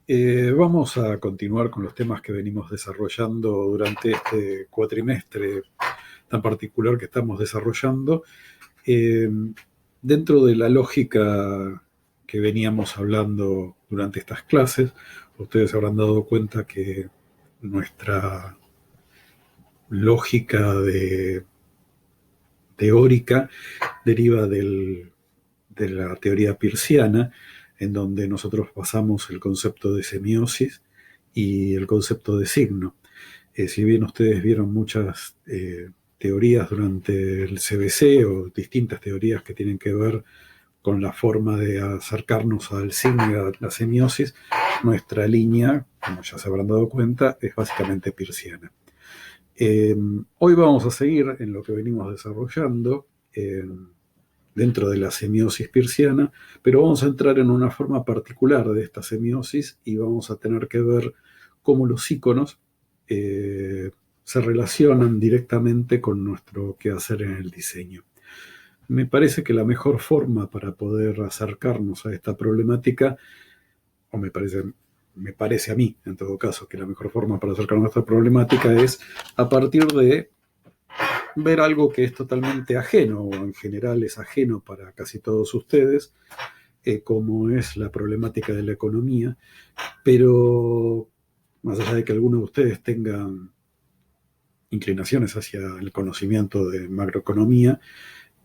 Vamos a continuar con los temas que venimos desarrollando durante este cuatrimestre tan particular que estamos desarrollando. Eh, Dentro de la lógica que veníamos hablando durante estas clases, ustedes habrán dado cuenta que nuestra lógica teórica deriva de la teoría peirciana, en donde nosotros basamos el concepto de semiosis y el concepto de signo. Si bien ustedes vieron muchas teorías durante el CBC o distintas teorías que tienen que ver con la forma de acercarnos al signo y a la semiosis, nuestra línea, como ya se habrán dado cuenta, es básicamente peirciana. Hoy vamos a seguir en lo que venimos desarrollando dentro de la semiosis peirciana, pero vamos a entrar en una forma particular de esta semiosis y vamos a tener que ver cómo los íconos eh, se relacionan directamente con nuestro quehacer en el diseño. Me parece que la mejor forma para poder acercarnos a esta problemática, o me parece a mí, en todo caso, que la mejor forma para acercarnos a esta problemática es a partir de ver algo que es totalmente ajeno, o en general es ajeno para casi todos ustedes, como es la problemática de la economía, pero más allá de que algunos de ustedes tengan inclinaciones hacia el conocimiento de macroeconomía,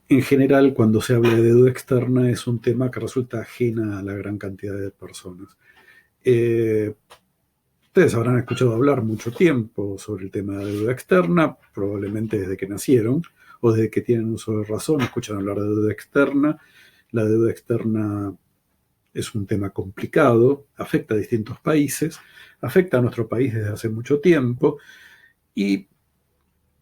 en general cuando se habla de deuda externa es un tema que resulta ajena a la gran cantidad de personas. Eh, Ustedes habrán escuchado hablar mucho tiempo sobre el tema de la deuda externa, probablemente desde que nacieron o desde que tienen uso de razón, escuchan hablar de deuda externa. La deuda externa es un tema complicado, afecta a distintos países, afecta a nuestro país desde hace mucho tiempo y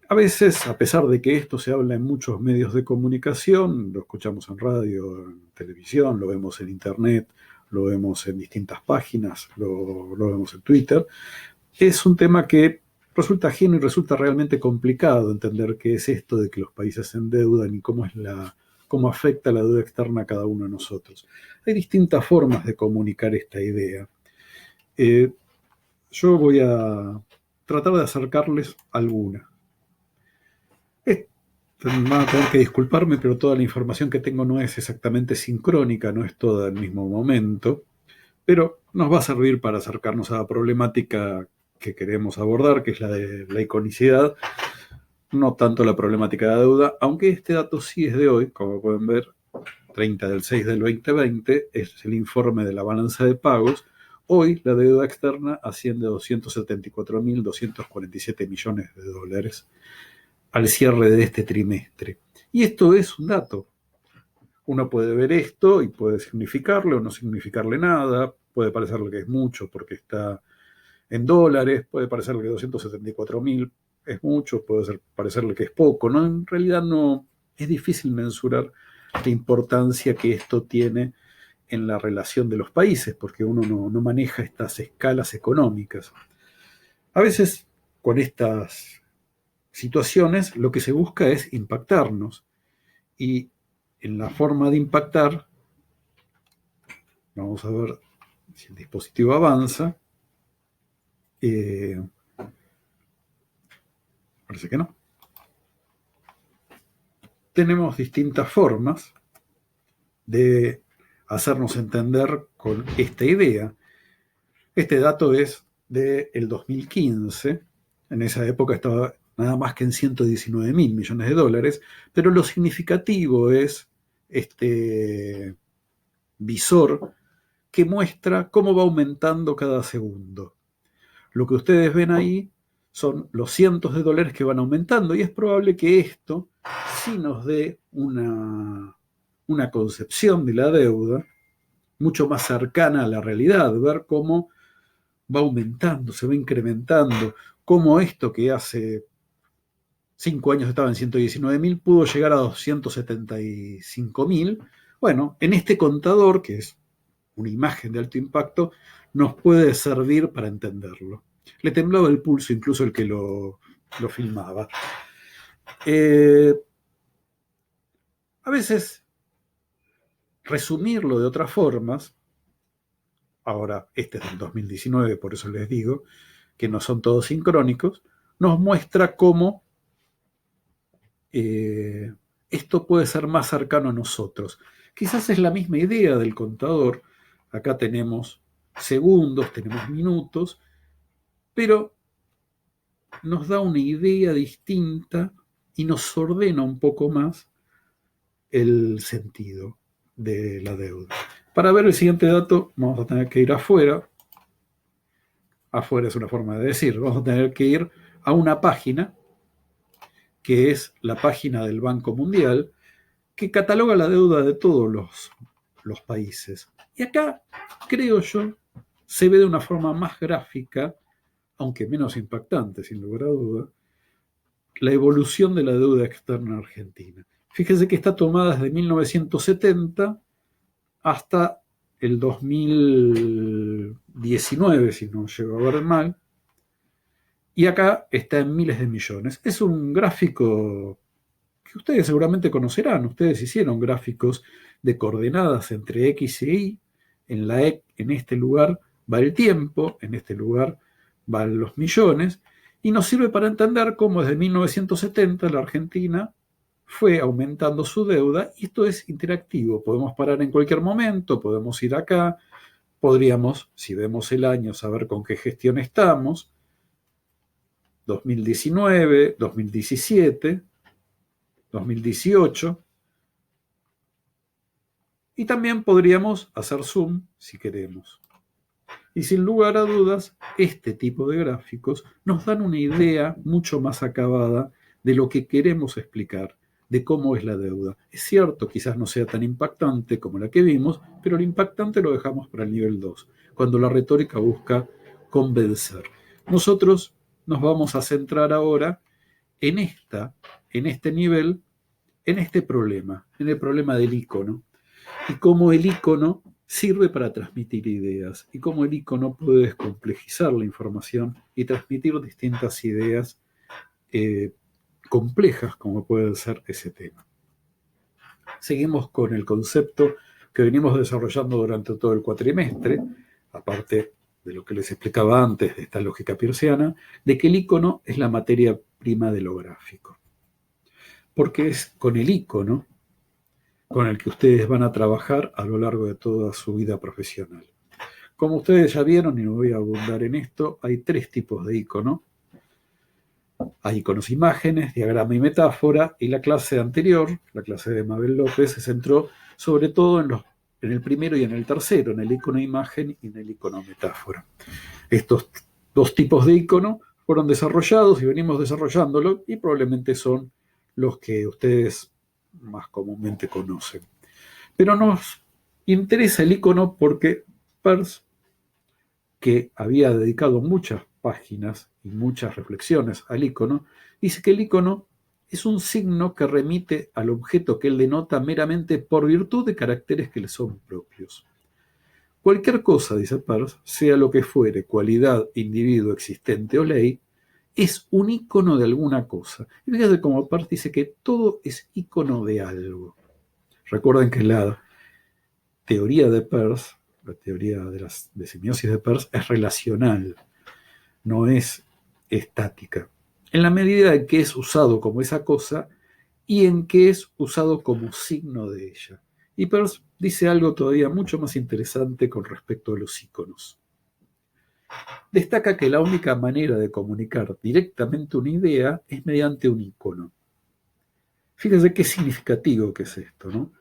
a veces, a pesar de que esto se habla en muchos medios de comunicación, lo escuchamos en radio, en televisión, lo vemos en internet, lo vemos en distintas páginas, lo vemos en Twitter, es un tema que resulta ajeno y resulta realmente complicado entender qué es esto de que los países se endeudan y cómo afecta la deuda externa a cada uno de nosotros. Hay distintas formas de comunicar esta idea. Eh, yo voy a tratar de acercarles alguna. Van a tener que disculparme, pero toda la información que tengo no es exactamente sincrónica, no es toda al mismo momento, pero nos va a servir para acercarnos a la problemática que queremos abordar, que es la de la iconicidad, no tanto la problemática de la deuda, aunque este dato sí es de hoy, como pueden ver, 30 del 6 del 2020, es el informe de la balanza de pagos. Hoy la deuda externa asciende a 274.247 millones de dólares al cierre de este trimestre. Y esto es un dato. Uno puede ver esto y puede significarle o no significarle nada, puede parecerle que es mucho porque está en dólares, puede parecerle que 274.000 es mucho, puede parecerle que es poco, ¿no? En realidad no, es difícil mensurar la importancia que esto tiene en la relación de los países, porque uno no maneja estas escalas económicas. A veces con estas situaciones lo que se busca es impactarnos y en la forma de impactar, vamos a ver si el dispositivo avanza, eh, parece que no. Tenemos distintas formas de hacernos entender con esta idea. Este dato es del 2015, en esa época estaba nada más que en 119.000 millones de dólares, pero lo significativo es este visor que muestra cómo va aumentando cada segundo. Lo que ustedes ven ahí son los cientos de dólares que van aumentando y es probable que esto sí nos dé una concepción de la deuda mucho más cercana a la realidad, ver cómo va aumentando, se va incrementando, cómo esto que hace 5 años estaba en 119.000 pudo llegar a 275.000. Bueno, en este contador, que es una imagen de alto impacto, nos puede servir para entenderlo. Le temblaba el pulso incluso el que lo filmaba. A veces, resumirlo de otras formas ahora este es del 2019, por eso les digo que no son todos sincrónicos, nos muestra cómo esto puede ser más cercano a nosotros. Quizás es la misma idea del contador. Acá tenemos segundos, tenemos minutos, pero nos da una idea distinta y nos ordena un poco más el sentido de la deuda. Para ver el siguiente dato vamos a tener que ir afuera. Afuera es una forma de decir. Vamos a tener que ir a una página que es la página del Banco Mundial, que cataloga la deuda de todos los países. Y acá, creo yo, se ve de una forma más gráfica, aunque menos impactante, sin lugar a duda, la evolución de la deuda externa argentina. Fíjese que está tomada desde 1970 hasta el 2019, si no llego a ver mal, y acá está en miles de millones. Es un gráfico que ustedes seguramente conocerán. Ustedes hicieron gráficos de coordenadas entre X e Y. En este lugar va el tiempo, en este lugar van los millones, y nos sirve para entender cómo desde 1970 la Argentina fue aumentando su deuda, y esto es interactivo. Podemos parar en cualquier momento, podemos ir acá, podríamos, si vemos el año, saber con qué gestión estamos, 2019, 2017, 2018, y también podríamos hacer zoom si queremos. Y sin lugar a dudas, este tipo de gráficos nos dan una idea mucho más acabada de lo que queremos explicar, de cómo es la deuda. Es cierto, quizás no sea tan impactante como la que vimos, pero lo impactante lo dejamos para el nivel 2, cuando la retórica busca convencer. Nosotros nos vamos a centrar ahora en este nivel, en este problema, en el problema del icono, y cómo el icono sirve para transmitir ideas, y cómo el icono puede descomplejizar la información y transmitir distintas ideas complejas, como puede ser ese tema. Seguimos con el concepto que venimos desarrollando durante todo el cuatrimestre, aparte de lo que les explicaba antes de esta lógica peirciana, de que el icono es la materia prima de lo gráfico. Porque es con el icono con el que ustedes van a trabajar a lo largo de toda su vida profesional. Como ustedes ya vieron, y no voy a abundar en esto, hay 3 tipos de icono. Hay iconos imágenes, diagrama y metáfora, y la clase anterior, la clase de Mabel López, se centró sobre todo en el primero y en el tercero, en el icono imagen y en el icono metáfora. Estos 2 tipos de icono fueron desarrollados y venimos desarrollándolo, y probablemente son los que ustedes más comúnmente conocen. Pero nos interesa el icono porque Peirce, que había dedicado muchas páginas y muchas reflexiones al icono, dice que el icono es un signo que remite al objeto que él denota meramente por virtud de caracteres que le son propios. Cualquier cosa, dice Peirce, sea lo que fuere, cualidad, individuo, existente o ley, es un icono de alguna cosa. Y fíjate cómo Peirce dice que todo es icono de algo. Recuerden que la teoría de Peirce, la teoría de semiosis de Peirce, es relacional, no es estática. En la medida en que es usado como esa cosa y en que es usado como signo de ella. Y Peirce dice algo todavía mucho más interesante con respecto a los iconos. Destaca que la única manera de comunicar directamente una idea es mediante un icono. Fíjense qué significativo que es esto, ¿no?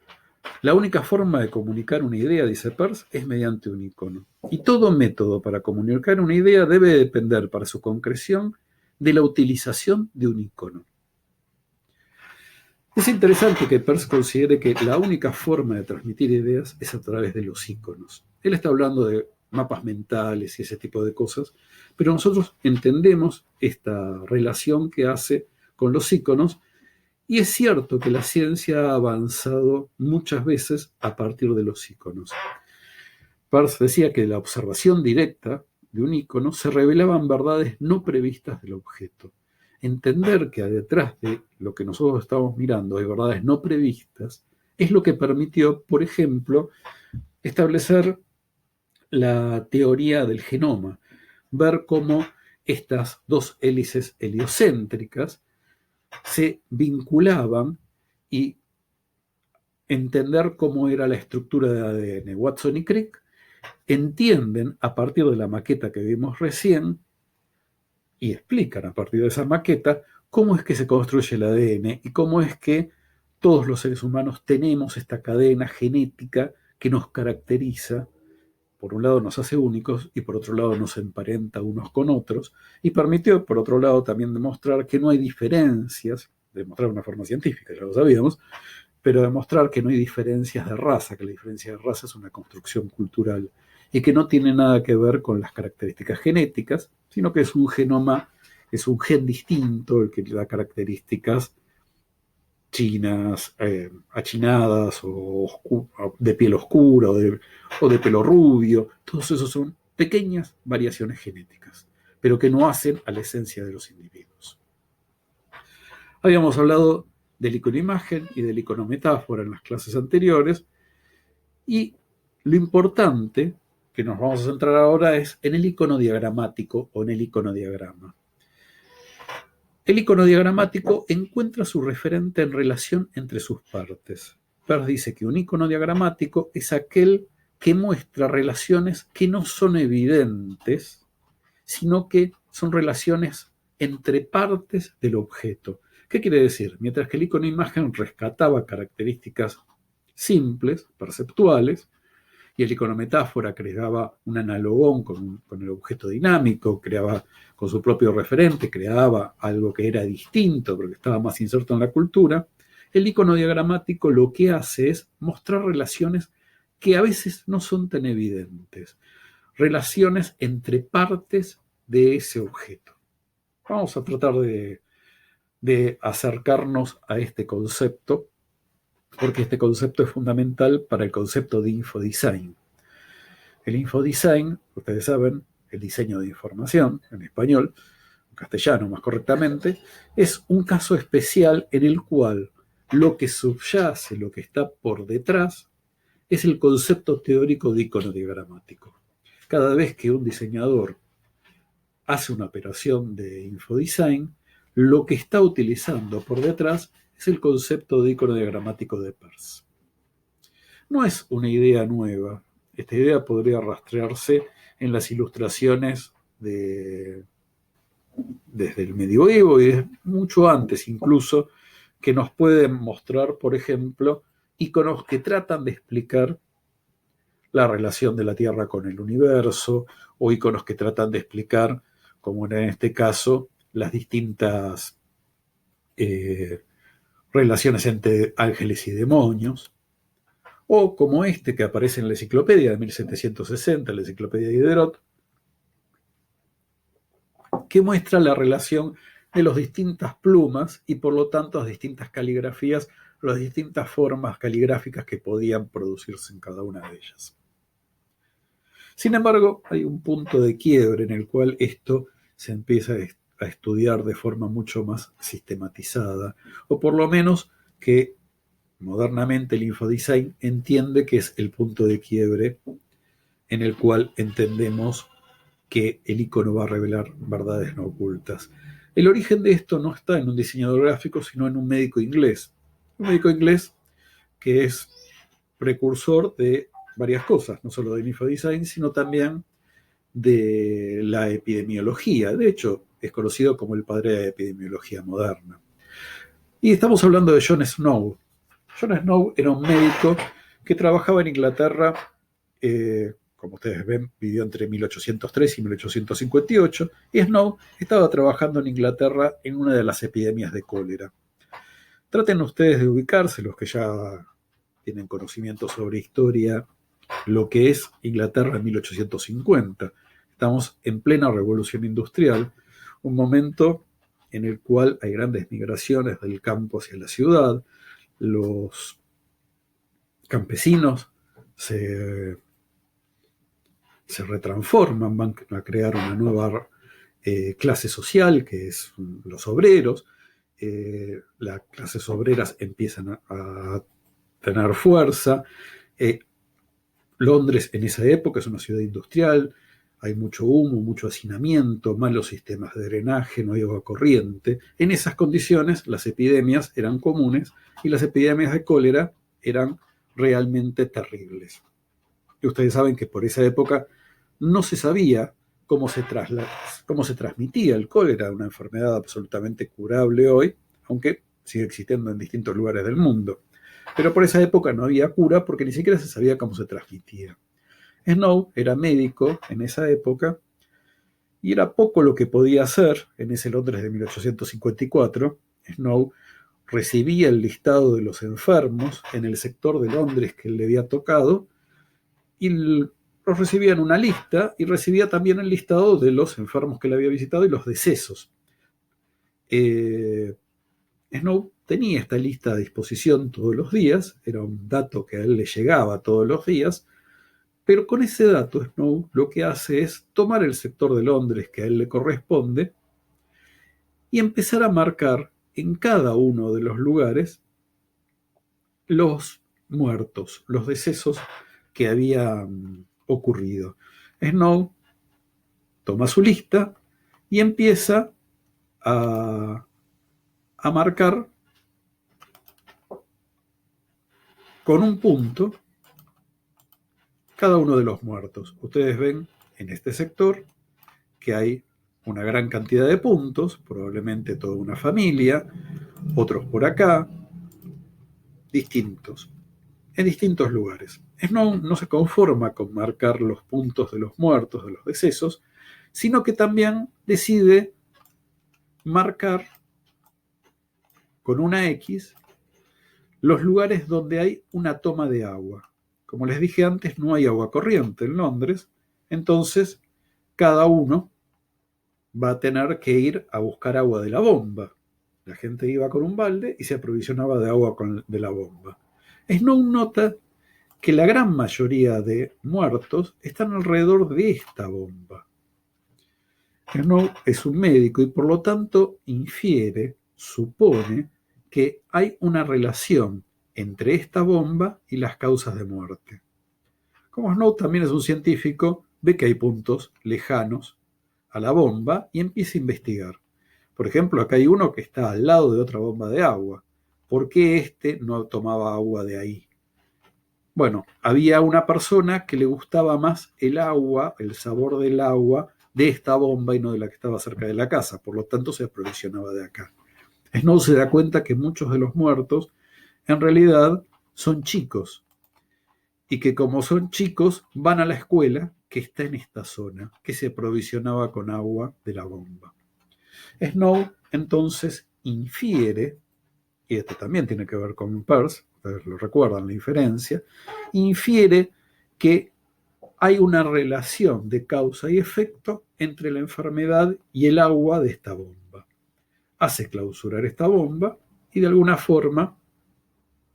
La única forma de comunicar una idea, dice Peirce, es mediante un icono. Y todo método para comunicar una idea debe depender para su concreción de la utilización de un icono. Es interesante que Peirce considere que la única forma de transmitir ideas es a través de los iconos. Él está hablando de mapas mentales y ese tipo de cosas, pero nosotros entendemos esta relación que hace con los iconos, y es cierto que la ciencia ha avanzado muchas veces a partir de los iconos. Peirce decía que la observación directa de un icono se revelaban verdades no previstas del objeto. Entender que detrás de lo que nosotros estamos mirando hay verdades no previstas es lo que permitió, por ejemplo, establecer la teoría del genoma, ver cómo estas dos hélices heliocéntricas se vinculaban y entender cómo era la estructura de ADN. Watson y Crick entienden a partir de la maqueta que vimos recién y explican a partir de esa maqueta cómo es que se construye el ADN y cómo es que todos los seres humanos tenemos esta cadena genética que nos caracteriza. Por un lado nos hace únicos y por otro lado nos emparenta unos con otros, y permitió, por otro lado, también demostrar que no hay diferencias, demostrar de una forma científica, ya lo sabíamos, pero demostrar que no hay diferencias de raza, que la diferencia de raza es una construcción cultural y que no tiene nada que ver con las características genéticas, sino que es un genoma, es un gen distinto el que le da características chinas, achinadas o de piel oscura o de pelo rubio. Todos esos son pequeñas variaciones genéticas, pero que no hacen a la esencia de los individuos. Habíamos hablado del icono-imagen y del icono-metáfora en las clases anteriores, y lo importante que nos vamos a centrar ahora es en el icono diagramático o en el iconodiagrama. El icono diagramático encuentra su referente en relación entre sus partes. Peirce dice que un icono diagramático es aquel que muestra relaciones que no son evidentes, sino que son relaciones entre partes del objeto. ¿Qué quiere decir? Mientras que el icono imagen rescataba características simples, perceptuales, y el icono metáfora creaba un analogón con el objeto dinámico, creaba con su propio referente, creaba algo que era distinto, pero que estaba más inserto en la cultura, el icono diagramático lo que hace es mostrar relaciones que a veces no son tan evidentes, relaciones entre partes de ese objeto. Vamos a tratar de acercarnos a este concepto, porque este concepto es fundamental para el concepto de infodesign. El infodesign, ustedes saben, el diseño de información en español, en castellano más correctamente, es un caso especial en el cual lo que subyace, lo que está por detrás, es el concepto teórico de icono diagramático. Cada vez que un diseñador hace una operación de infodesign, lo que está utilizando por detrás es el concepto de icono diagramático de Peirce. No es una idea nueva. Esta idea podría rastrearse en las ilustraciones desde el medioevo y desde mucho antes incluso, que nos pueden mostrar, por ejemplo, iconos que tratan de explicar la relación de la Tierra con el universo, o iconos que tratan de explicar, como en este caso, las distintas relaciones entre ángeles y demonios, o como este que aparece en la enciclopedia de 1760, la enciclopedia de Diderot, que muestra la relación de las distintas plumas y por lo tanto las distintas caligrafías, las distintas formas caligráficas que podían producirse en cada una de ellas. Sin embargo, hay un punto de quiebre en el cual esto se empieza a estudiar de forma mucho más sistematizada, o por lo menos que modernamente el infodesign entiende que es el punto de quiebre en el cual entendemos que el icono va a revelar verdades no ocultas. El origen de esto no está en un diseñador gráfico, sino en un médico inglés. Un médico inglés que es precursor de varias cosas, no solo del infodesign, sino también de la epidemiología. De hecho, es conocido como el padre de la epidemiología moderna. Y estamos hablando de John Snow. John Snow era un médico que trabajaba en Inglaterra, como ustedes ven, vivió entre 1803 y 1858, y Snow estaba trabajando en Inglaterra en una de las epidemias de cólera. Traten ustedes de ubicarse, los que ya tienen conocimiento sobre historia, lo que es Inglaterra en 1850. Estamos en plena revolución industrial, un momento en el cual hay grandes migraciones del campo hacia la ciudad. Los campesinos se retransforman, van a crear una nueva clase social, que es los obreros. Las clases obreras empiezan a tener fuerza. Londres en esa época es una ciudad industrial, hay mucho humo, mucho hacinamiento, malos sistemas de drenaje, no hay agua corriente. En esas condiciones las epidemias eran comunes y las epidemias de cólera eran realmente terribles. Y ustedes saben que por esa época no se sabía cómo se transmitía el cólera, una enfermedad absolutamente curable hoy, aunque sigue existiendo en distintos lugares del mundo. Pero por esa época no había cura porque ni siquiera se sabía cómo se transmitía. Snow era médico en esa época y era poco lo que podía hacer en ese Londres de 1854. Snow recibía el listado de los enfermos en el sector de Londres que le había tocado y los recibía en una lista y recibía también el listado de los enfermos que le había visitado y los decesos. Snow tenía esta lista a disposición todos los días, era un dato que a él le llegaba todos los días, pero con ese dato Snow lo que hace es tomar el sector de Londres que a él le corresponde y empezar a marcar en cada uno de los lugares los muertos, los decesos que habían ocurrido. Snow toma su lista y empieza a marcar con un punto cada uno de los muertos. Ustedes ven en este sector que hay una gran cantidad de puntos, probablemente toda una familia, otros por acá, distintos, en distintos lugares. Snow no se conforma con marcar los puntos de los muertos, de los decesos, sino que también decide marcar con una X los lugares donde hay una toma de agua. Como les dije antes, no hay agua corriente en Londres, entonces cada uno va a tener que ir a buscar agua de la bomba. La gente iba con un balde y se aprovisionaba de agua de la bomba. Snow nota que la gran mayoría de muertos están alrededor de esta bomba. Snow es un médico y por lo tanto infiere, supone, que hay una relación entre esta bomba y las causas de muerte. Como Snow también es un científico, ve que hay puntos lejanos a la bomba y empieza a investigar. Por ejemplo, acá hay uno que está al lado de otra bomba de agua. ¿Por qué este no tomaba agua de ahí? Bueno, había una persona que le gustaba más el agua, el sabor del agua de esta bomba y no de la que estaba cerca de la casa, por lo tanto se aprovisionaba de acá. Snow se da cuenta que muchos de los muertos en realidad son chicos y que como son chicos van a la escuela que está en esta zona, que se aprovisionaba con agua de la bomba. Snow entonces infiere, y esto también tiene que ver con Peirce, ustedes lo recuerdan la inferencia, infiere que hay una relación de causa y efecto entre la enfermedad y el agua de esta bomba. Hace clausurar esta bomba y de alguna forma,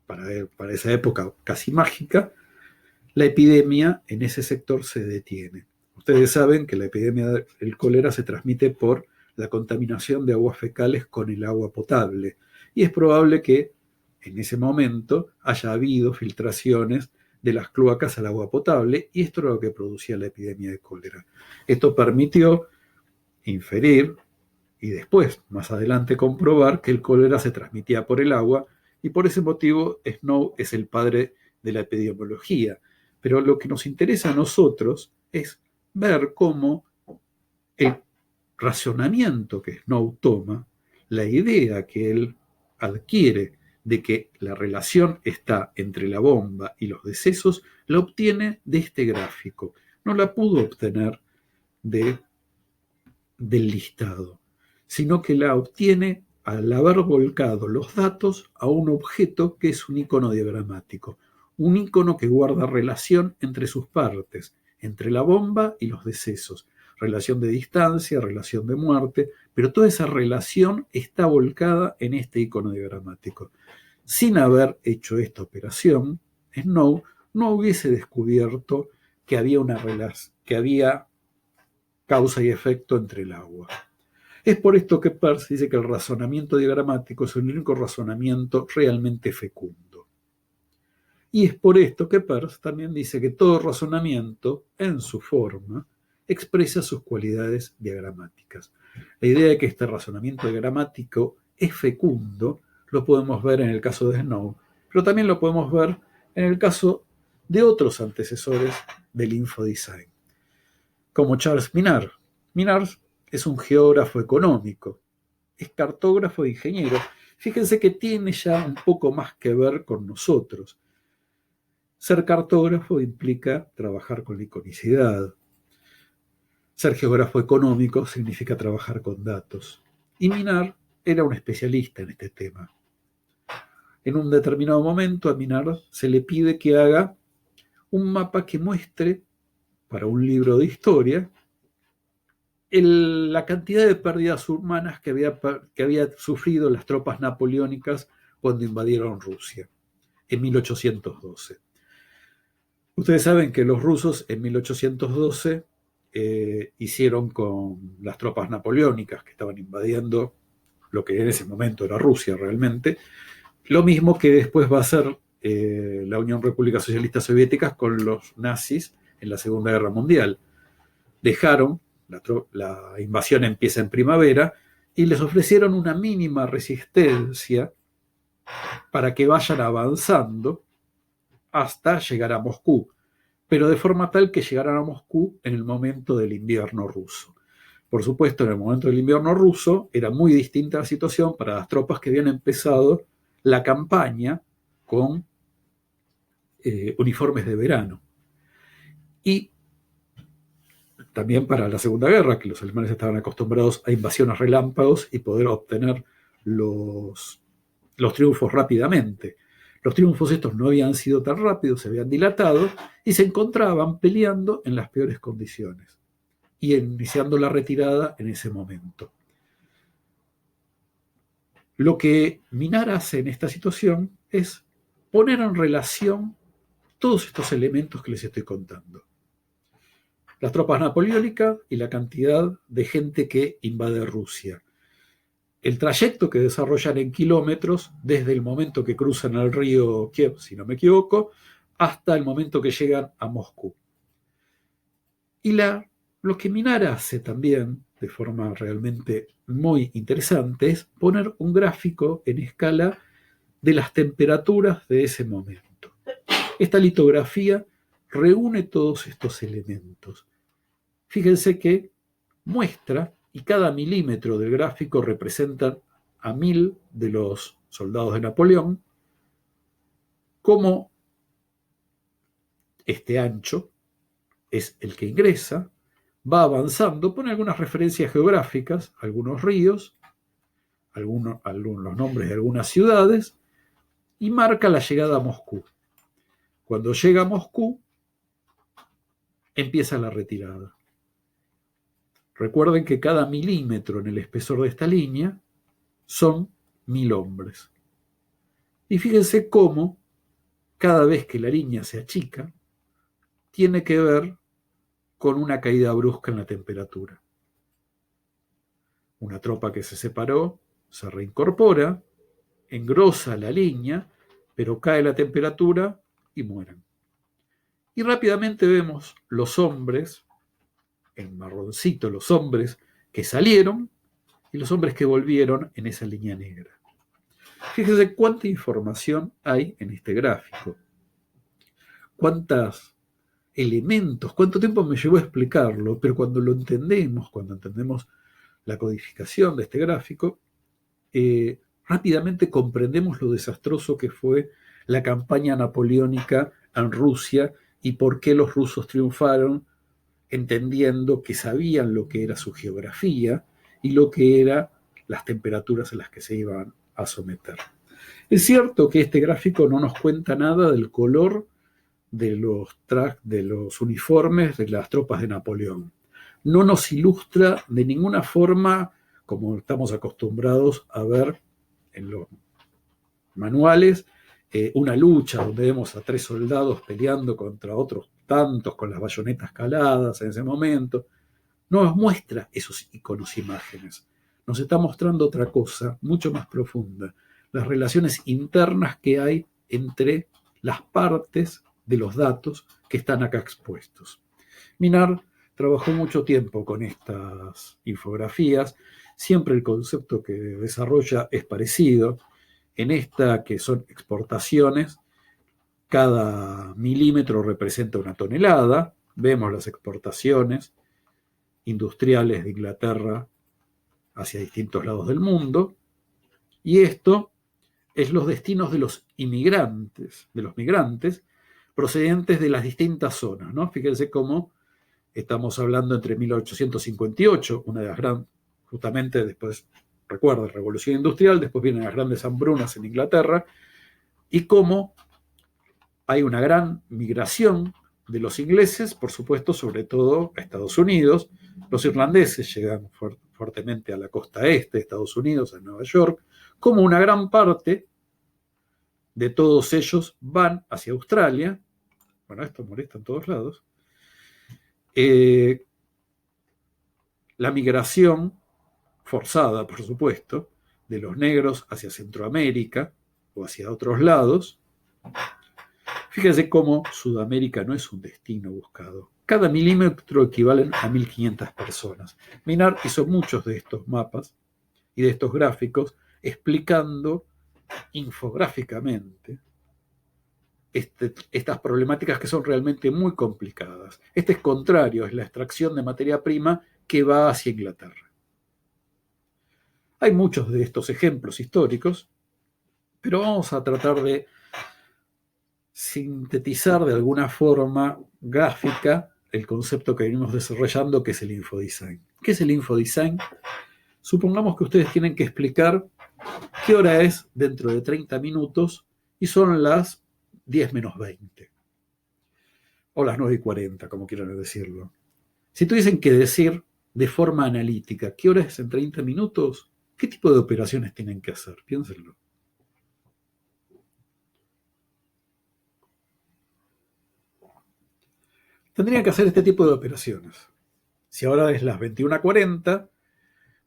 para esa época casi mágica, la epidemia en ese sector se detiene. Ustedes saben que la epidemia del cólera se transmite por la contaminación de aguas fecales con el agua potable y es probable que en ese momento haya habido filtraciones de las cloacas al agua potable y esto era lo que producía la epidemia de cólera. Esto permitió inferir y después, más adelante, comprobar que el cólera se transmitía por el agua y por ese motivo Snow es el padre de la epidemiología. Pero lo que nos interesa a nosotros es ver cómo el razonamiento que Snow toma, la idea que él adquiere de que la relación está entre la bomba y los decesos, la obtiene de este gráfico. No la pudo obtener del listado, sino que la obtiene al haber volcado los datos a un objeto que es un icono diagramático, un icono que guarda relación entre sus partes, entre la bomba y los decesos, relación de distancia, relación de muerte, pero toda esa relación está volcada en este icono diagramático. Sin haber hecho esta operación, Snow no hubiese descubierto que había que había causa y efecto entre el agua. Es por esto que Peirce dice que el razonamiento diagramático es el único razonamiento realmente fecundo. Y es por esto que Peirce también dice que todo razonamiento, en su forma, expresa sus cualidades diagramáticas. La idea de que este razonamiento diagramático es fecundo lo podemos ver en el caso de Snow, pero también lo podemos ver en el caso de otros antecesores del infodesign, como Charles Minard. Minard es un geógrafo económico, es cartógrafo e ingeniero. Fíjense que tiene ya un poco más que ver con nosotros. Ser cartógrafo implica trabajar con la iconicidad. Ser geógrafo económico significa trabajar con datos. Y Minard era un especialista en este tema. En un determinado momento a Minard se le pide que haga un mapa que muestre, para un libro de historia, la cantidad de pérdidas humanas que había sufrido las tropas napoleónicas cuando invadieron Rusia en 1812. Ustedes saben que los rusos en 1812 hicieron con las tropas napoleónicas que estaban invadiendo lo que en ese momento era Rusia realmente, lo mismo que después va a hacer la Unión República Socialista Soviética con los nazis en la Segunda Guerra Mundial. Dejaron, la invasión empieza en primavera, y les ofrecieron una mínima resistencia para que vayan avanzando hasta llegar a Moscú, pero de forma tal que llegaran a Moscú en el momento del invierno ruso. Por supuesto, en el momento del invierno ruso era muy distinta la situación para las tropas que habían empezado la campaña con uniformes de verano. Y también para la Segunda Guerra, que los alemanes estaban acostumbrados a invasiones relámpagos y poder obtener los triunfos rápidamente. Los triunfos estos no habían sido tan rápidos, se habían dilatado y se encontraban peleando en las peores condiciones y iniciando la retirada en ese momento. Lo que Minard hace en esta situación es poner en relación todos estos elementos que les estoy contando. Las tropas napoleónicas y la cantidad de gente que invade Rusia. El trayecto que desarrollan en kilómetros desde el momento que cruzan el río Kiev, si no me equivoco, hasta el momento que llegan a Moscú. Y lo que Minard hace también, de forma realmente muy interesante, es poner un gráfico en escala de las temperaturas de ese momento. Esta litografía reúne todos estos elementos. Fíjense que muestra, y cada milímetro del gráfico representa a 1000 de los soldados de Napoleón, cómo este ancho es el que ingresa, va avanzando, pone algunas referencias geográficas, algunos ríos, algunos nombres de algunas ciudades, y marca la llegada a Moscú. Cuando llega a Moscú, empieza la retirada. Recuerden que cada milímetro en el espesor de esta línea son 1000 hombres. Y fíjense cómo cada vez que la línea se achica, tiene que ver con una caída brusca en la temperatura. Una tropa que se separó se reincorpora, engrosa la línea, pero cae la temperatura y mueren. Y rápidamente vemos los hombres, en marroncito, los hombres que salieron y los hombres que volvieron en esa línea negra. Fíjense cuánta información hay en este gráfico. Cuántos elementos, cuánto tiempo me llevó a explicarlo, pero cuando lo entendemos, cuando entendemos la codificación de este gráfico, rápidamente comprendemos lo desastroso que fue la campaña napoleónica en Rusia y por qué los rusos triunfaron, entendiendo que sabían lo que era su geografía y lo que eran las temperaturas en las que se iban a someter. Es cierto que este gráfico no nos cuenta nada del color de los uniformes de las tropas de Napoleón. No nos ilustra de ninguna forma, como estamos acostumbrados a ver en los manuales, una lucha donde vemos a 3 soldados peleando contra otros tantos con las bayonetas caladas en ese momento. No nos muestra esos iconos, imágenes. Nos está mostrando otra cosa mucho más profunda, las relaciones internas que hay entre las partes de los datos que están acá expuestos. Minard trabajó mucho tiempo con estas infografías. Siempre el concepto que desarrolla es parecido. En esta, que son exportaciones, cada milímetro representa una tonelada. Vemos las exportaciones industriales de Inglaterra hacia distintos lados del mundo. Y esto es los destinos de los inmigrantes, de los migrantes procedentes de las distintas zonas, ¿no? Fíjense cómo estamos hablando entre 1858, una de las grandes, justamente después, recuerda, Revolución Industrial, después vienen las grandes hambrunas en Inglaterra, y cómo hay una gran migración de los ingleses, por supuesto, sobre todo a Estados Unidos. Los irlandeses llegan fuertemente a la costa este de Estados Unidos, a Nueva York, como una gran parte de todos ellos van hacia Australia. Bueno, esto molesta en todos lados. La migración forzada, por supuesto, de los negros hacia Centroamérica o hacia otros lados. Fíjense cómo Sudamérica no es un destino buscado. Cada milímetro equivalen a 1.500 personas. Minard hizo muchos de estos mapas y de estos gráficos explicando infográficamente estas problemáticas que son realmente muy complicadas. Este es contrario, es la extracción de materia prima que va hacia Inglaterra. Hay muchos de estos ejemplos históricos, pero vamos a tratar de sintetizar de alguna forma gráfica el concepto que venimos desarrollando, que es el infodesign. ¿Qué es el infodesign? Supongamos que ustedes tienen que explicar qué hora es dentro de 30 minutos y son las 10 menos 20. O las 9:40, como quieran decirlo. Si tuviesen que decir de forma analítica qué hora es en 30 minutos, ¿qué tipo de operaciones tienen que hacer? Piénsenlo. Tendrían que hacer este tipo de operaciones. Si ahora es las 21:40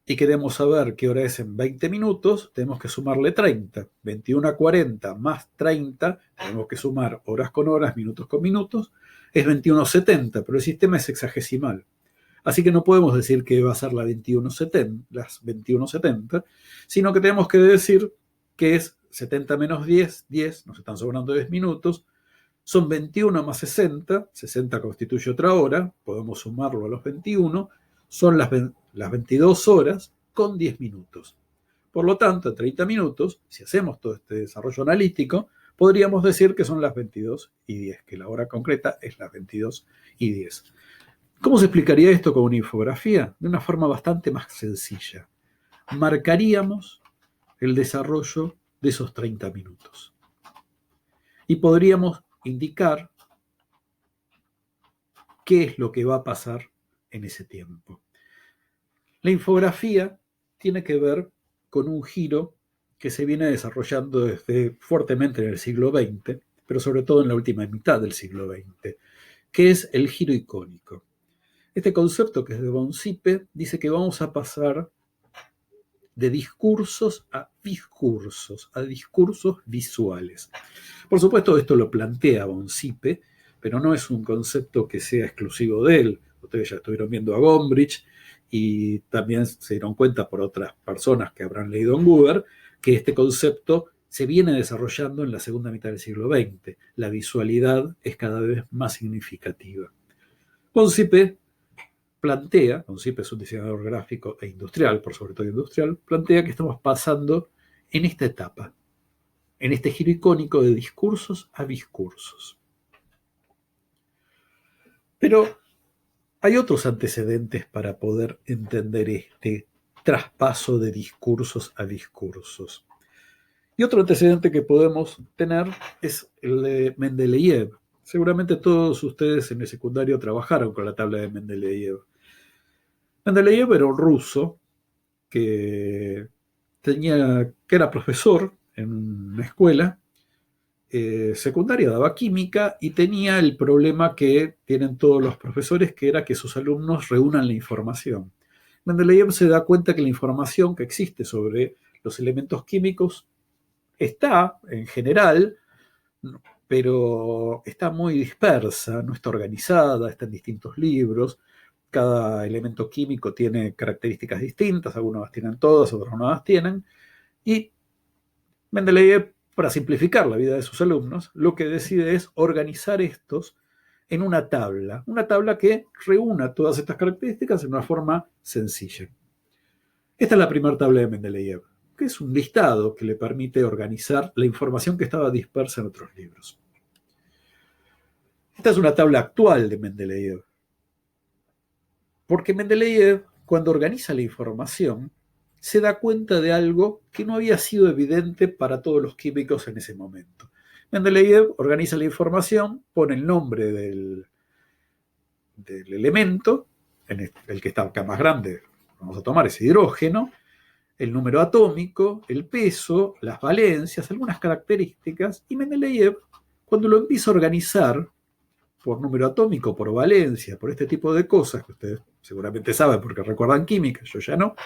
y queremos saber qué hora es en 20 minutos, tenemos que sumarle 30. 21:40 más 30, tenemos que sumar horas con horas, minutos con minutos, es 21:70, pero el sistema es sexagesimal. Así que no podemos decir que va a ser las 21:70, sino que tenemos que decir que es 70 menos 10, 10, nos están sobrando 10 minutos, son 21 más 60, 60 constituye otra hora, podemos sumarlo a los 21, son las 22 horas con 10 minutos. Por lo tanto, en 30 minutos, si hacemos todo este desarrollo analítico, podríamos decir que son las 22:10, que la hora concreta es las 22:10. ¿Cómo se explicaría esto con una infografía? De una forma bastante más sencilla. Marcaríamos el desarrollo de esos 30 minutos. Y podríamos indicar qué es lo que va a pasar en ese tiempo. La infografía tiene que ver con un giro que se viene desarrollando desde fuertemente en el siglo XX, pero sobre todo en la última mitad del siglo XX, que es el giro icónico. Este concepto, que es de von Sippe, dice que vamos a pasar de discursos a discursos visuales. Por supuesto, esto lo plantea von Sippe, pero no es un concepto que sea exclusivo de él. Ustedes ya estuvieron viendo a Gombrich y también se dieron cuenta por otras personas que habrán leído en Buber que este concepto se viene desarrollando en la segunda mitad del siglo XX. La visualidad es cada vez más significativa. Von Sippe plantea, von Sippe es un diseñador gráfico e industrial, por sobre todo industrial, plantea que estamos pasando en esta etapa, en este giro icónico de discursos a discursos. Pero hay otros antecedentes para poder entender este traspaso de discursos a discursos. Y otro antecedente que podemos tener es el de Mendeleev. Seguramente todos ustedes en el secundario trabajaron con la tabla de Mendeleev. Mendeleev era un ruso que era profesor en una escuela secundaria, daba química y tenía el problema que tienen todos los profesores, que era que sus alumnos reúnan la información. Mendeleev se da cuenta que la información que existe sobre los elementos químicos está, en general, pero está muy dispersa, no está organizada, está en distintos libros. Cada elemento químico tiene características distintas, algunas las tienen todas, otras no las tienen. Y Mendeleev, para simplificar la vida de sus alumnos, lo que decide es organizar estos en una tabla que reúna todas estas características en una forma sencilla. Esta es la primera tabla de Mendeleev, que es un listado que le permite organizar la información que estaba dispersa en otros libros. Esta es una tabla actual de Mendeleev, porque Mendeleev, cuando organiza la información, se da cuenta de algo que no había sido evidente para todos los químicos en ese momento. Mendeleev organiza la información, pone el nombre del elemento, en el que está acá más grande, vamos a tomar ese hidrógeno, el número atómico, el peso, las valencias, algunas características, y Mendeleev, cuando lo empieza a organizar por número atómico, por valencia, por este tipo de cosas, que ustedes seguramente saben porque recuerdan química, yo ya no,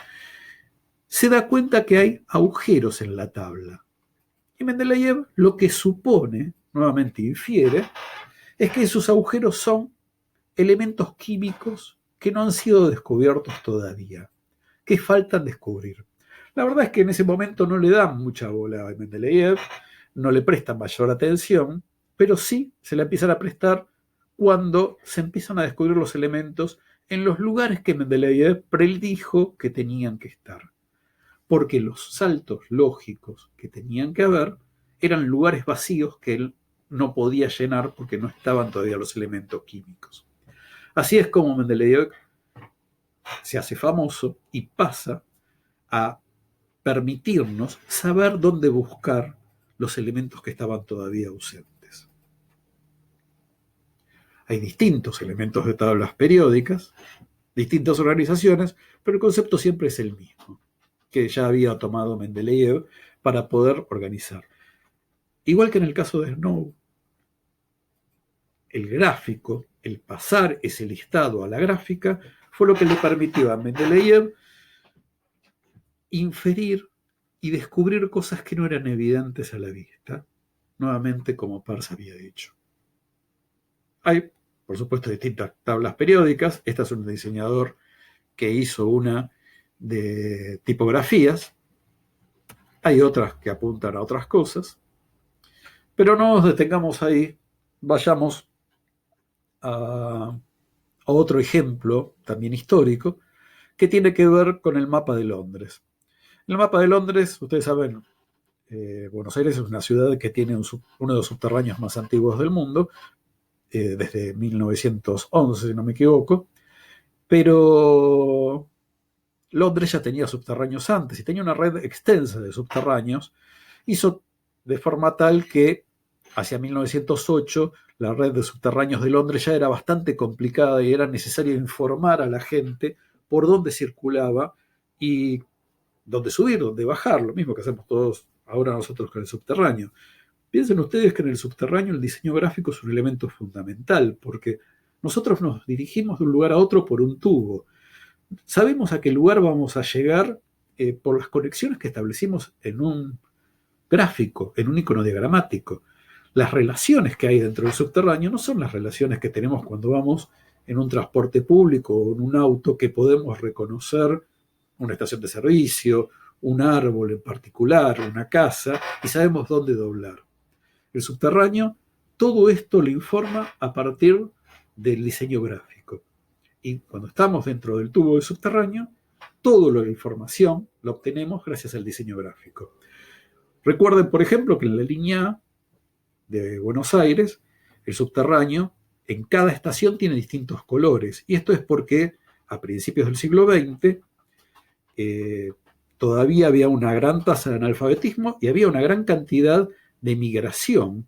se da cuenta que hay agujeros en la tabla. Y Mendeleev lo que supone, nuevamente infiere, es que esos agujeros son elementos químicos que no han sido descubiertos todavía, que faltan descubrir. La verdad es que en ese momento no le dan mucha bola a Mendeleev, no le prestan mayor atención, pero sí se le empiezan a prestar cuando se empiezan a descubrir los elementos en los lugares que Mendeleev predijo que tenían que estar. Porque los saltos lógicos que tenían que haber eran lugares vacíos que él no podía llenar porque no estaban todavía los elementos químicos. Así es como Mendeleev se hace famoso y pasa a permitirnos saber dónde buscar los elementos que estaban todavía ausentes. Hay distintos elementos de tablas periódicas, distintas organizaciones, pero el concepto siempre es el mismo, que ya había tomado Mendeleev para poder organizar. Igual que en el caso de Snow, el gráfico, el pasar ese listado a la gráfica, fue lo que le permitió a Mendeleev inferir y descubrir cosas que no eran evidentes a la vista, nuevamente como Peirce había dicho. Hay, por supuesto, distintas tablas periódicas. Esta es un diseñador que hizo una de tipografías. Hay otras que apuntan a otras cosas. Pero no nos detengamos ahí. Vayamos a otro ejemplo, también histórico, que tiene que ver con el mapa de Londres. El mapa de Londres, ustedes saben, Buenos Aires es una ciudad que tiene uno de los subterráneos más antiguos del mundo, desde 1911, si no me equivoco, pero Londres ya tenía subterráneos antes y tenía una red extensa de subterráneos, hizo de forma tal que hacia 1908 la red de subterráneos de Londres ya era bastante complicada y era necesario informar a la gente por dónde circulaba y dónde subir, dónde bajar, lo mismo que hacemos todos ahora nosotros con el subterráneo. Piensen ustedes que en el subterráneo el diseño gráfico es un elemento fundamental, porque nosotros nos dirigimos de un lugar a otro por un tubo. Sabemos a qué lugar vamos a llegar por las conexiones que establecimos en un gráfico, en un icono diagramático. Las relaciones que hay dentro del subterráneo no son las relaciones que tenemos cuando vamos en un transporte público o en un auto, que podemos reconocer una estación de servicio, un árbol en particular, una casa, y sabemos dónde doblar. El subterráneo, todo esto lo informa a partir del diseño gráfico. Y cuando estamos dentro del tubo del subterráneo, toda la información la obtenemos gracias al diseño gráfico. Recuerden, por ejemplo, que en la línea A de Buenos Aires, el subterráneo en cada estación tiene distintos colores. Y esto es porque a principios del siglo XX todavía había una gran tasa de analfabetismo y había una gran cantidad de migración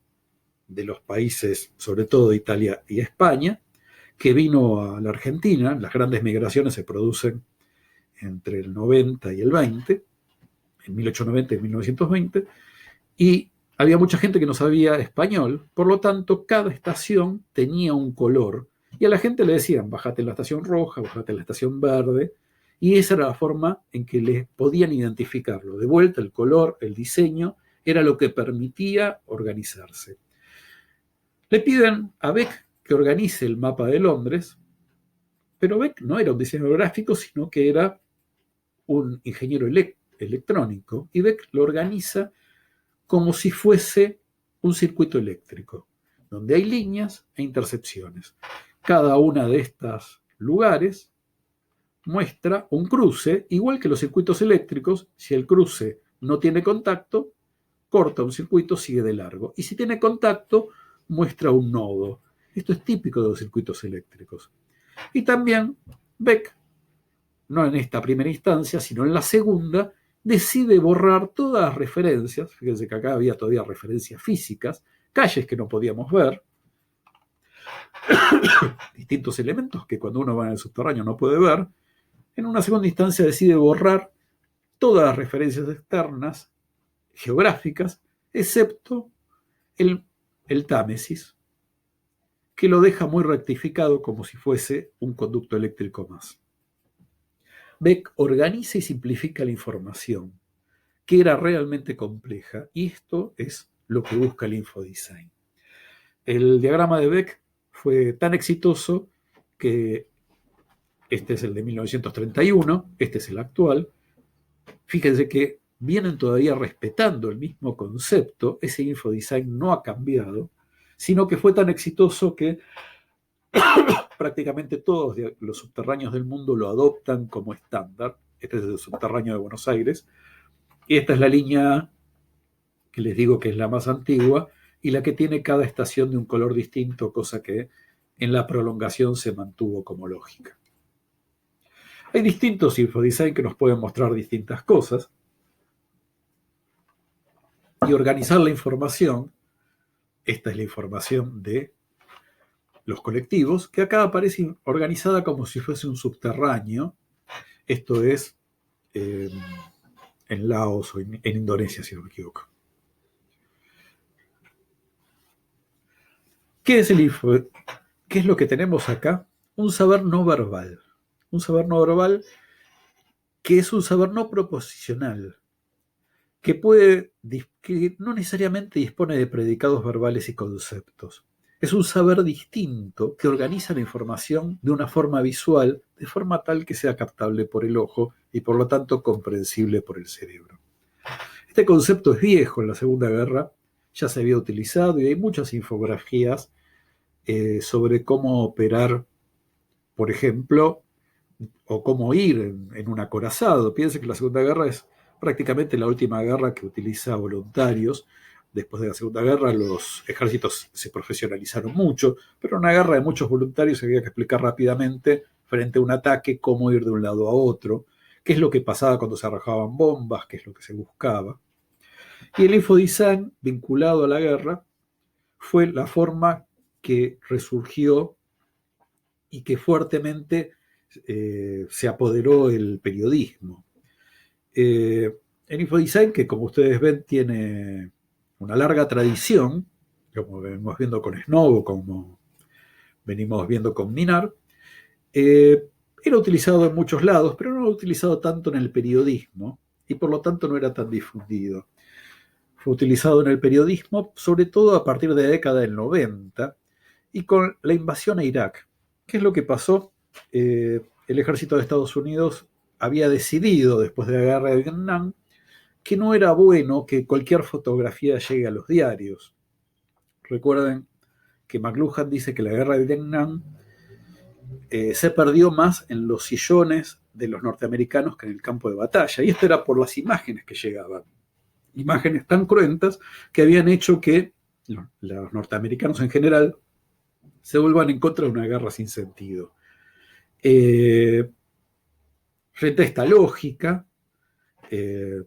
de los países, sobre todo de Italia y España, que vino a la Argentina. Las grandes migraciones se producen entre el 90 y el 20, en 1890 y 1920, y había mucha gente que no sabía español, por lo tanto cada estación tenía un color, y a la gente le decían, bájate en la estación roja, bájate en la estación verde, y esa era la forma en que les podían identificarlo. De vuelta, el color, el diseño, era lo que permitía organizarse. Le piden a Beck que organice el mapa de Londres, pero Beck no era un diseñador gráfico, sino que era un ingeniero electrónico, y Beck lo organiza como si fuese un circuito eléctrico, donde hay líneas e intercepciones. Cada una de estos lugares muestra un cruce, igual que los circuitos eléctricos. Si el cruce no tiene contacto, corta un circuito, sigue de largo. Y si tiene contacto, muestra un nodo. Esto es típico de los circuitos eléctricos. Y también Beck, no en esta primera instancia, sino en la segunda, decide borrar todas las referencias. Fíjense que acá había todavía referencias físicas, calles que no podíamos ver, distintos elementos que cuando uno va en el subterráneo no puede ver. En una segunda instancia decide borrar todas las referencias externas geográficas, excepto el Támesis, que lo deja muy rectificado como si fuese un conducto eléctrico más. Beck organiza y simplifica la información, que era realmente compleja, y esto es lo que busca el infodesign. El diagrama de Beck fue tan exitoso que este es el de 1931, este es el actual. Fíjense que vienen todavía respetando el mismo concepto, ese infodesign no ha cambiado, sino que fue tan exitoso que prácticamente todos los subterráneos del mundo lo adoptan como estándar. Este es el subterráneo de Buenos Aires, y esta es la línea que les digo que es la más antigua, y la que tiene cada estación de un color distinto, cosa que en la prolongación se mantuvo como lógica. Hay distintos infodesign que nos pueden mostrar distintas cosas, y organizar la información. Esta es la información de los colectivos, que acá aparece organizada como si fuese un subterráneo. Esto es en Laos o en Indonesia, si no me equivoco. ¿Qué es el info? ¿Qué es lo que tenemos acá? Un saber no verbal. Un saber no verbal que es un saber no proposicional, que no necesariamente dispone de predicados verbales y conceptos. Es un saber distinto que organiza la información de una forma visual, de forma tal que sea captable por el ojo y por lo tanto comprensible por el cerebro. Este concepto es viejo. En la Segunda Guerra ya se había utilizado, y hay muchas infografías sobre cómo operar, por ejemplo, o cómo ir en un acorazado. Piensen que la Segunda Guerra es prácticamente la última guerra que utiliza voluntarios. Después de la Segunda Guerra los ejércitos se profesionalizaron mucho, pero en una guerra de muchos voluntarios había que explicar rápidamente, frente a un ataque, cómo ir de un lado a otro, qué es lo que pasaba cuando se arrojaban bombas, qué es lo que se buscaba. Y el infodesign vinculado a la guerra fue la forma que resurgió y que fuertemente se apoderó el periodismo. El infodesign, que como ustedes ven tiene una larga tradición, como venimos viendo con Snow, como venimos viendo con Minar, era utilizado en muchos lados, pero no era utilizado tanto en el periodismo, y por lo tanto no era tan difundido. Fue utilizado en el periodismo sobre todo a partir de la década del 90, y con la invasión a Irak. ¿Qué es lo que pasó? El ejército de Estados Unidos había decidido, después de la guerra de Vietnam, que no era bueno que cualquier fotografía llegue a los diarios. Recuerden que McLuhan dice que la guerra de Vietnam se perdió más en los sillones de los norteamericanos que en el campo de batalla, y esto era por las imágenes que llegaban. Imágenes tan cruentas que habían hecho que los norteamericanos en general se vuelvan en contra de una guerra sin sentido. Frente a esta lógica, el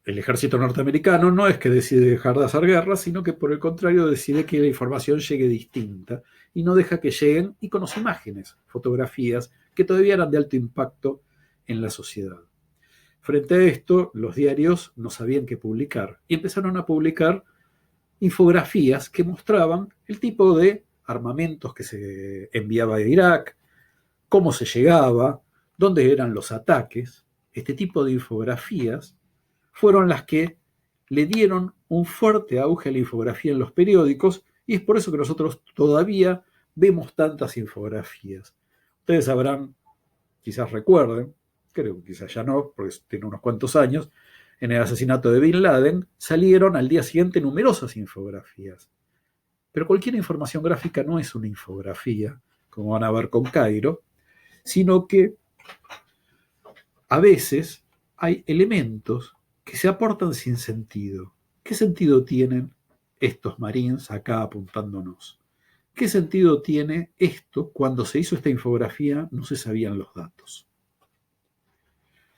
ejército norteamericano no es que decide dejar de hacer guerra, sino que por el contrario decide que la información llegue distinta, y no deja que lleguen iconos, imágenes, fotografías que todavía eran de alto impacto en la sociedad. Frente a esto, los diarios no sabían qué publicar y empezaron a publicar infografías que mostraban el tipo de armamentos que se enviaba a Irak, cómo se llegaba, dónde eran los ataques. Este tipo de infografías fueron las que le dieron un fuerte auge a la infografía en los periódicos, Y es por eso que nosotros todavía vemos tantas infografías. Ustedes sabrán, quizás recuerden, creo que quizás ya no, porque tiene unos cuantos años, en el asesinato de Bin Laden salieron al día siguiente numerosas infografías. Pero cualquier información gráfica no es una infografía, como van a ver con Cairo, sino que a veces hay elementos que se aportan sin sentido. ¿Qué sentido tienen estos marines acá apuntándonos? ¿Qué sentido tiene esto cuando se hizo esta infografía no se sabían los datos?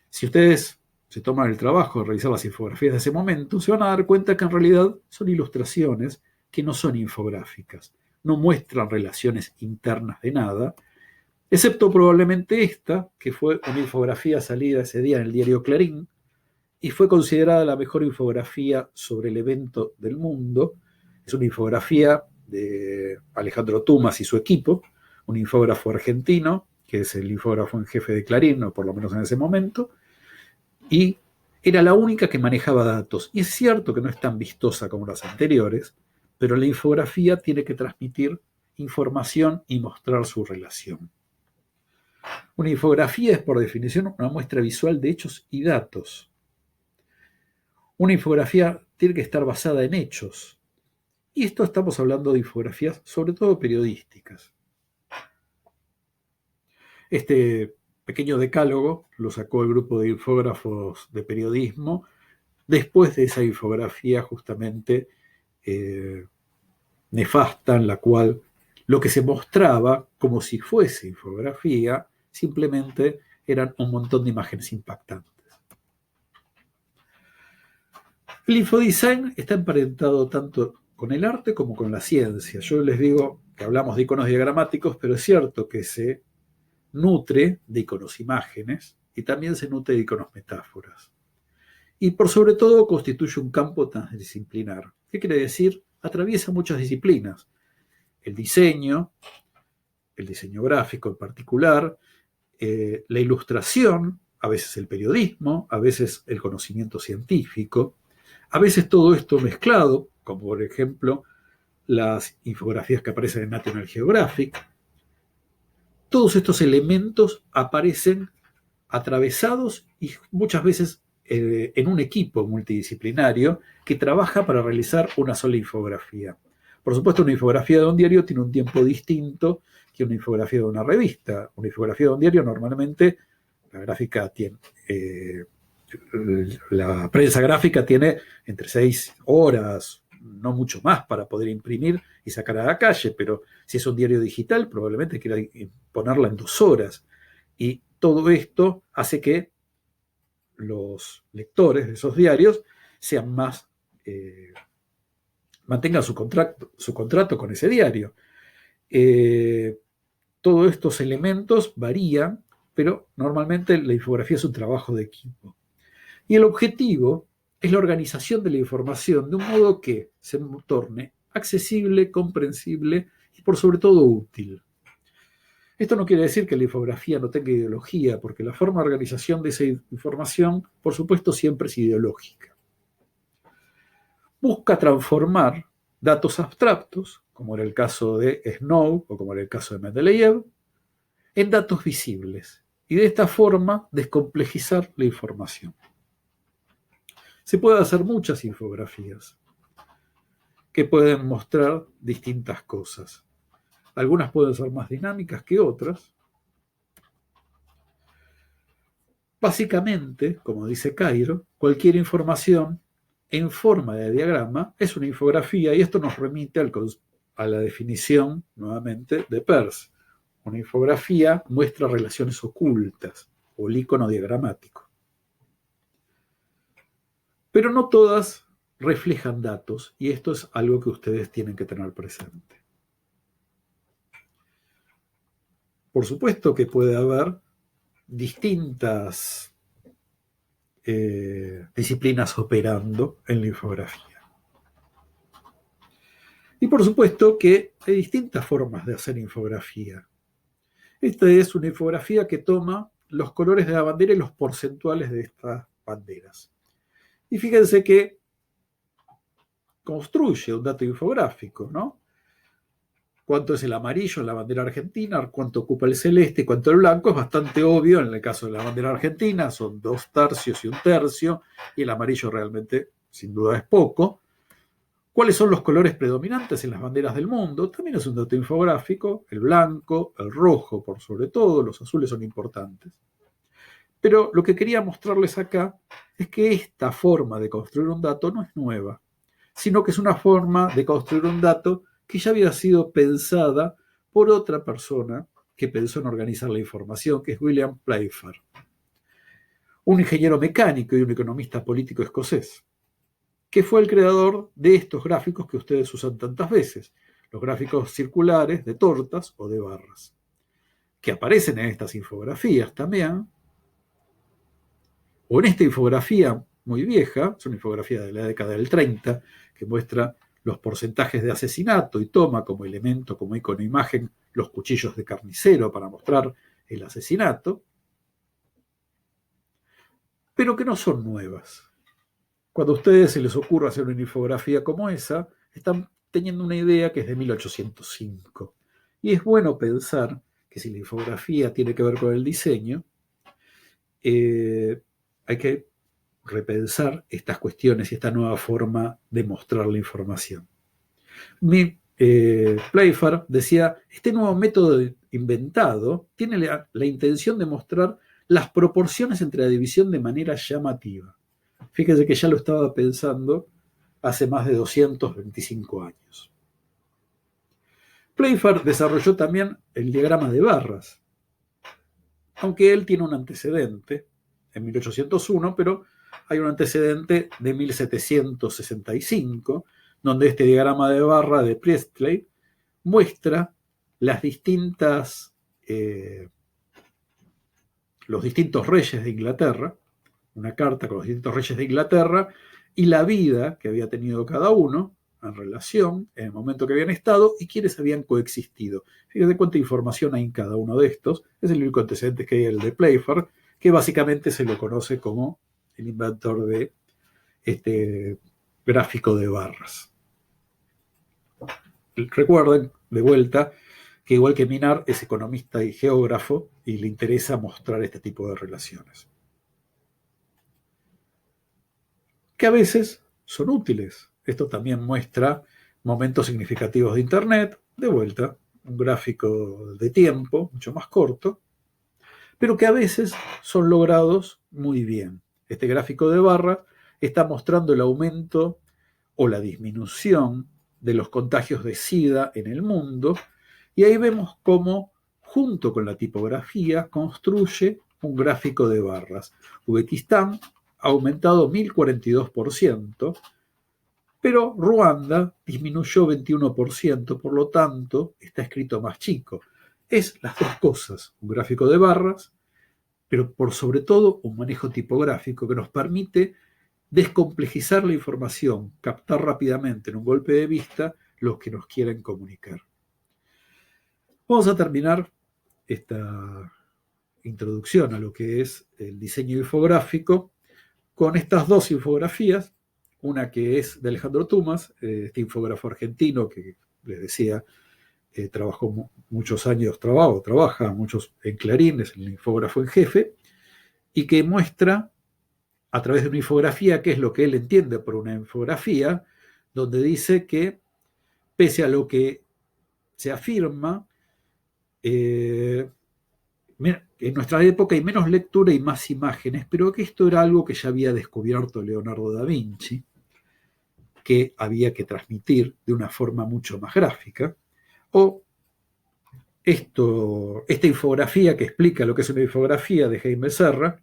Si ustedes se toman el trabajo de revisar las infografías de ese momento, se van a dar cuenta que en realidad son ilustraciones que no son infográficas, no muestran relaciones internas de nada, excepto probablemente esta, que fue una infografía salida ese día en el diario Clarín, y fue considerada la mejor infografía sobre el evento del mundo. Es una infografía de Alejandro Tumas y su equipo, un infógrafo argentino, que es el infógrafo en jefe de Clarín, o por lo menos en ese momento, y era la única que manejaba datos. Y es cierto que no es tan vistosa como las anteriores, pero la infografía tiene que transmitir información y mostrar su relación. Una infografía es, por definición, una muestra visual de hechos y datos. Una infografía tiene que estar basada en hechos. Y esto estamos hablando de infografías, sobre todo periodísticas. Este pequeño decálogo lo sacó el grupo de infógrafos de periodismo después de esa infografía justamente nefasta, en la cual lo que se mostraba como si fuese infografía simplemente eran un montón de imágenes impactantes. El infodesign está emparentado tanto con el arte como con la ciencia. Yo les digo que hablamos de iconos diagramáticos, pero es cierto que se nutre de iconos imágenes y también se nutre de iconos metáforas. Y por sobre todo constituye un campo transdisciplinar. ¿Qué quiere decir? Atraviesa muchas disciplinas. El diseño gráfico en particular, la ilustración, a veces el periodismo, a veces el conocimiento científico, a veces todo esto mezclado, como por ejemplo las infografías que aparecen en National Geographic. Todos estos elementos aparecen atravesados y muchas veces en un equipo multidisciplinario que trabaja para realizar una sola infografía. Por supuesto, una infografía de un diario tiene un tiempo distinto que una infografía de una revista. Una infografía de un diario normalmente, la gráfica tiene, la prensa gráfica tiene entre 6 horas, no mucho más, para poder imprimir y sacar a la calle, pero si es un diario digital, probablemente quiera ponerla en 2 horas. Y todo esto hace que los lectores de esos diarios sean más, mantengan su contrato con ese diario. Todos estos elementos varían, pero normalmente la infografía es un trabajo de equipo. Y el objetivo es la organización de la información de un modo que se torne accesible, comprensible y por sobre todo útil. Esto no quiere decir que la infografía no tenga ideología, porque la forma de organización de esa información, por supuesto, siempre es ideológica. Busca transformar datos abstractos, como era el caso de Snow o como era el caso de Mendeleev, en datos visibles y de esta forma descomplejizar la información. Se pueden hacer muchas infografías que pueden mostrar distintas cosas. Algunas pueden ser más dinámicas que otras. Básicamente, como dice Cairo, cualquier información en forma de diagrama es una infografía y esto nos remite a la definición, nuevamente, de Peirce. Una infografía muestra relaciones ocultas o el icono diagramático. Pero no todas reflejan datos y esto es algo que ustedes tienen que tener presente. Por supuesto que puede haber distintas disciplinas operando en la infografía. Y por supuesto que hay distintas formas de hacer infografía. Esta es una infografía que toma los colores de la bandera y los porcentuales de estas banderas. Y fíjense que construye un dato infográfico, ¿no? cuánto es el amarillo en la bandera argentina, cuánto ocupa el celeste y cuánto el blanco. Es bastante obvio en el caso de la bandera argentina, son 2/3 y 1/3, y el amarillo realmente, sin duda, es poco. ¿Cuáles son los colores predominantes en las banderas del mundo? También es un dato infográfico: el blanco, el rojo por sobre todo, los azules son importantes. Pero lo que quería mostrarles acá es que esta forma de construir un dato no es nueva, sino que es una forma de construir un dato que ya había sido pensada por otra persona que pensó en organizar la información, que es William Playfair, un ingeniero mecánico y un economista político escocés, que fue el creador de estos gráficos que ustedes usan tantas veces, los gráficos circulares de tortas o de barras, que aparecen en estas infografías también, o en esta infografía muy vieja, es una infografía de la década del 30, que muestra los porcentajes de asesinato y toma como elemento, como icono imagen, los cuchillos de carnicero para mostrar el asesinato, pero que no son nuevas. Cuando a ustedes se les ocurra hacer una infografía como esa, están teniendo una idea que es de 1805. Y es bueno pensar que si la infografía tiene que ver con el diseño, hay que repensar estas cuestiones y esta nueva forma de mostrar la información. Playfair decía: este nuevo método inventado tiene la intención de mostrar las proporciones entre la división de manera llamativa. Fíjense que ya lo estaba pensando hace más de 225 años. Playfair desarrolló también el diagrama de barras, aunque él tiene un antecedente en 1801, pero hay un antecedente de 1765, donde este diagrama de barra de Priestley muestra los distintos reyes de Inglaterra, una carta con los distintos reyes de Inglaterra y la vida que había tenido cada uno en relación, en el momento que habían estado y quiénes habían coexistido. Fíjense cuánta información hay en cada uno de estos. Es el único antecedente que hay, el de Playfair, que básicamente se lo conoce como el inventor de este gráfico de barras. Recuerden, de vuelta, que igual que Minard es economista y geógrafo y le interesa mostrar este tipo de relaciones, que a veces son útiles. Esto también muestra momentos significativos de Internet, de vuelta, un gráfico de tiempo mucho más corto, pero que a veces son logrados muy bien. Este gráfico de barras está mostrando el aumento o la disminución de los contagios de SIDA en el mundo, y ahí vemos cómo, junto con la tipografía, construye un gráfico de barras. Uzbekistán ha aumentado 1042%, pero Ruanda disminuyó 21%, por lo tanto está escrito más chico. Es las dos cosas: un gráfico de barras, pero por sobre todo un manejo tipográfico que nos permite descomplejizar la información, captar rápidamente en un golpe de vista lo que nos quieren comunicar. Vamos a terminar esta introducción a lo que es el diseño infográfico con estas dos infografías, una que es de Alejandro Tumas, este infógrafo argentino que les decía, trabajó muchos años, trabaja muchos en Clarín, es el infógrafo en jefe, y que muestra a través de una infografía qué es lo que él entiende por una infografía, donde dice que pese a lo que se afirma, en nuestra época hay menos lectura y más imágenes, pero que esto era algo que ya había descubierto Leonardo da Vinci, que había que transmitir de una forma mucho más gráfica, o esta infografía que explica lo que es una infografía de Jaime Serra,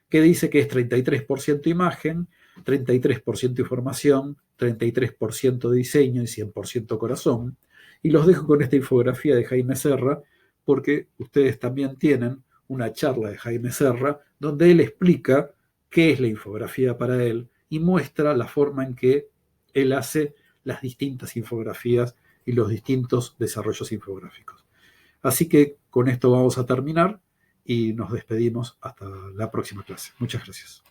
que dice que es 33% imagen, 33% información, 33% diseño y 100% corazón. Y los dejo con esta infografía de Jaime Serra, porque ustedes también tienen una charla de Jaime Serra donde él explica qué es la infografía para él y muestra la forma en que él hace las distintas infografías y los distintos desarrollos infográficos. Así que con esto vamos a terminar y nos despedimos hasta la próxima clase. Muchas gracias.